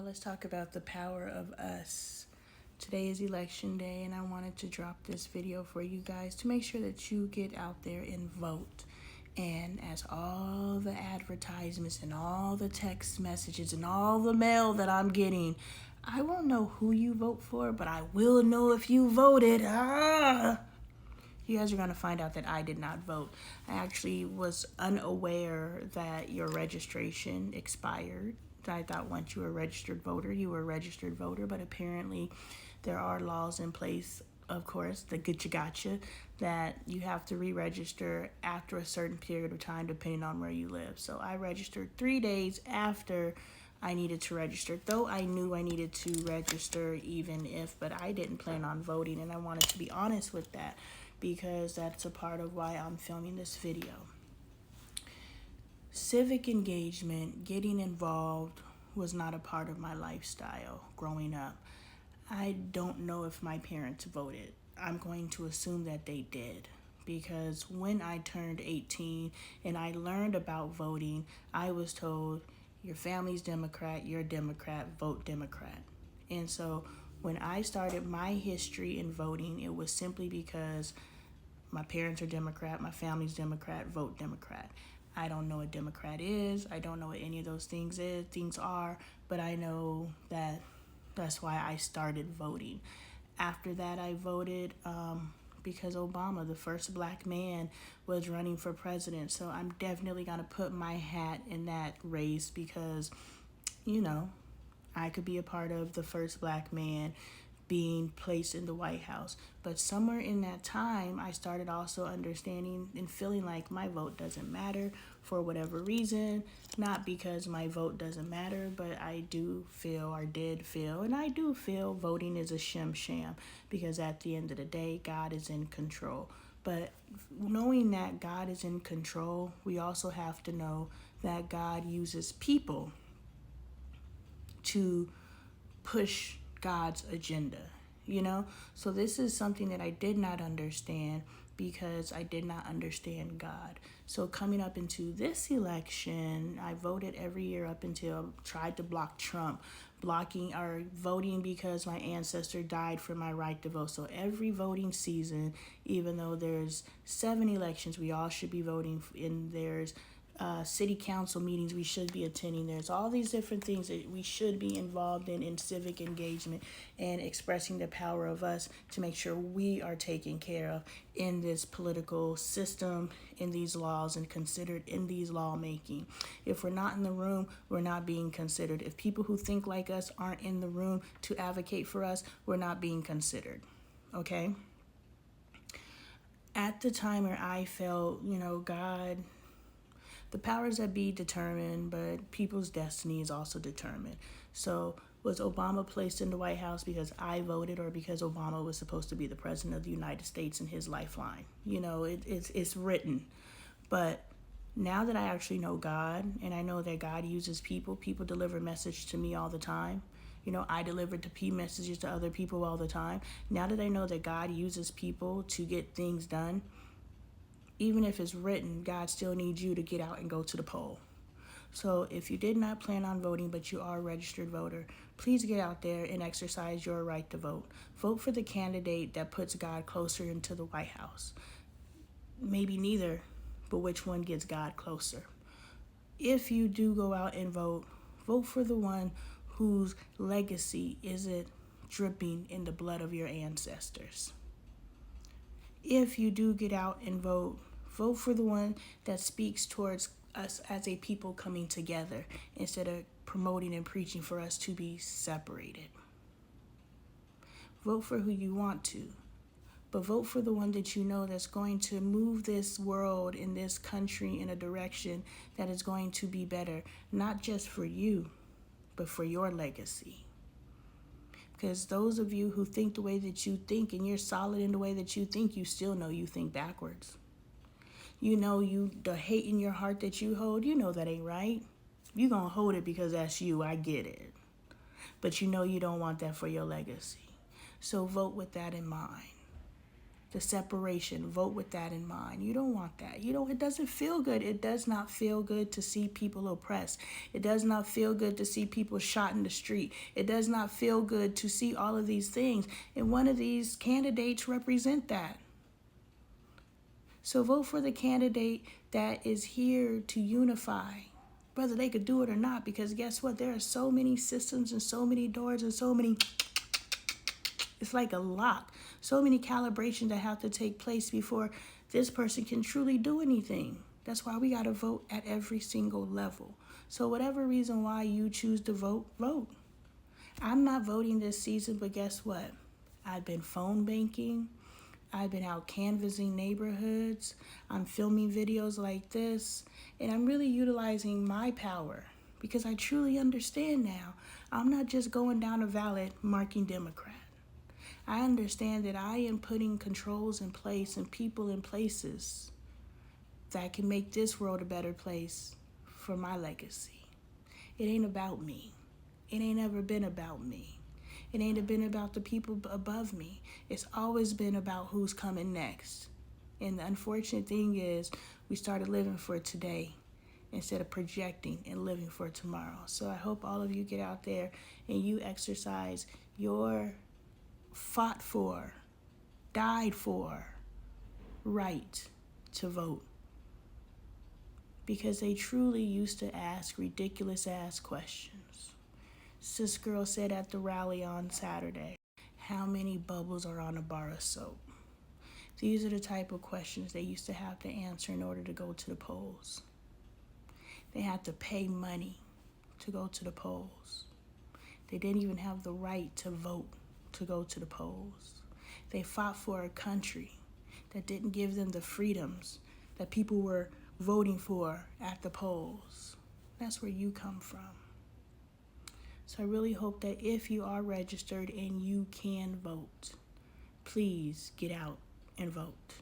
let's talk about the power of us. Today is election day, and I wanted to drop this video for you guys to make sure that you get out there and vote. And as all the advertisements and all the text messages and all the mail that I'm getting, I won't know who you vote for, but I will know if you voted. You guys are going to find out that I did not vote. I actually was unaware that your registration expired. I thought once you were a registered voter, you were a registered voter, but apparently there are laws in place, of course, the gotcha, that you have to re-register after a certain period of time depending on where you live. So I registered 3 days after I needed to register, though I knew I needed to register even if, but I didn't plan on voting, and I wanted to be honest with that because that's a part of why I'm filming this video. Civic engagement, getting involved, was not a part of my lifestyle growing up. I don't know if my parents voted. I'm going to assume that they did, because when I turned 18 and I learned about voting, I was told, your family's Democrat, you're a Democrat, vote Democrat. And so when I started my history in voting, it was simply because my parents are Democrat, my family's Democrat, vote Democrat. I don't know what Democrat is. I don't know what any of those things are, but I know that that's why I started voting. After that, I voted because Obama, the first black man, was running for president. So I'm definitely going to put my hat in that race because, I could be a part of the first black man being placed in the White House. But somewhere in that time, I started also understanding and feeling like my vote doesn't matter for whatever reason. Not because my vote doesn't matter, but I do feel, or did feel, and I do feel voting is a sham because at the end of the day, God is in control. But knowing that God is in control, we also have to know that God uses people to push God's agenda, So this is something that I did not understand because I did not understand God. So coming up into this election, I voted every year up until tried to block Trump, voting because my ancestor died for my right to vote. So every voting season, even though there's 7 elections, we all should be voting in. There's city council meetings we should be attending. There's all these different things that we should be involved in civic engagement and expressing the power of us to make sure we are taken care of in this political system, in these laws, and considered in these lawmaking. If we're not in the room, we're not being considered. If people who think like us aren't in the room to advocate for us, we're not being considered. Okay? At the time where I felt, God, the powers that be determined, but people's destiny is also determined. So was Obama placed in the White House because I voted or because Obama was supposed to be the president of the United States and his lifeline? It's written. But now that I actually know God and I know that God uses people deliver message to me all the time. I deliver messages to other people all the time. Now that I know that God uses people to get things done, even if it's written, God still needs you to get out and go to the poll. So if you did not plan on voting, but you are a registered voter, please get out there and exercise your right to vote. Vote for the candidate that puts God closer into the White House. Maybe neither, but which one gets God closer? If you do go out and vote, vote for the one whose legacy isn't dripping in the blood of your ancestors. If you do get out and vote for the one that speaks towards us as a people coming together instead of promoting and preaching for us to be separated. Vote for who you want to, but vote for the one that you know that's going to move this world and this country in a direction that is going to be better, not just for you, but for your legacy. Because those of you who think the way that you think and you're solid in the way that you think, you still know you think backwards. The hate in your heart that you hold, that ain't right. You're going to hold it because that's you. I get it. But you don't want that for your legacy. So vote with that in mind. the separation. Vote with that in mind. You don't want that. It doesn't feel good. It does not feel good to see people oppressed. It does not feel good to see people shot in the street. It does not feel good to see all of these things. And one of these candidates represent that. So vote for the candidate that is here to unify, whether they could do it or not, because guess what? There are so many systems and so many doors and so many, it's like a lock. So many calibrations that have to take place before this person can truly do anything. That's why we got to vote at every single level. So whatever reason why you choose to vote, vote. I'm not voting this season, but guess what? I've been phone banking. I've been out canvassing neighborhoods. I'm filming videos like this. And I'm really utilizing my power because I truly understand now. I'm not just going down a ballot marking Democrat. I understand that I am putting controls in place and people in places that can make this world a better place for my legacy. It ain't about me. It ain't ever been about me. It ain't been about the people above me. It's always been about who's coming next. And the unfortunate thing is we started living for today instead of projecting and living for tomorrow. So I hope all of you get out there and you exercise your fought for, died for right to vote. Because they truly used to ask ridiculous ass questions. Sis girl said at the rally on Saturday, how many bubbles are on a bar of soap? These are the type of questions they used to have to answer in order to go to the polls. They had to pay money to go to the polls. They didn't even have the right to vote to go to the polls. They fought for a country that didn't give them the freedoms that people were voting for at the polls. That's where you come from. So I really hope that if you are registered and you can vote, please get out and vote.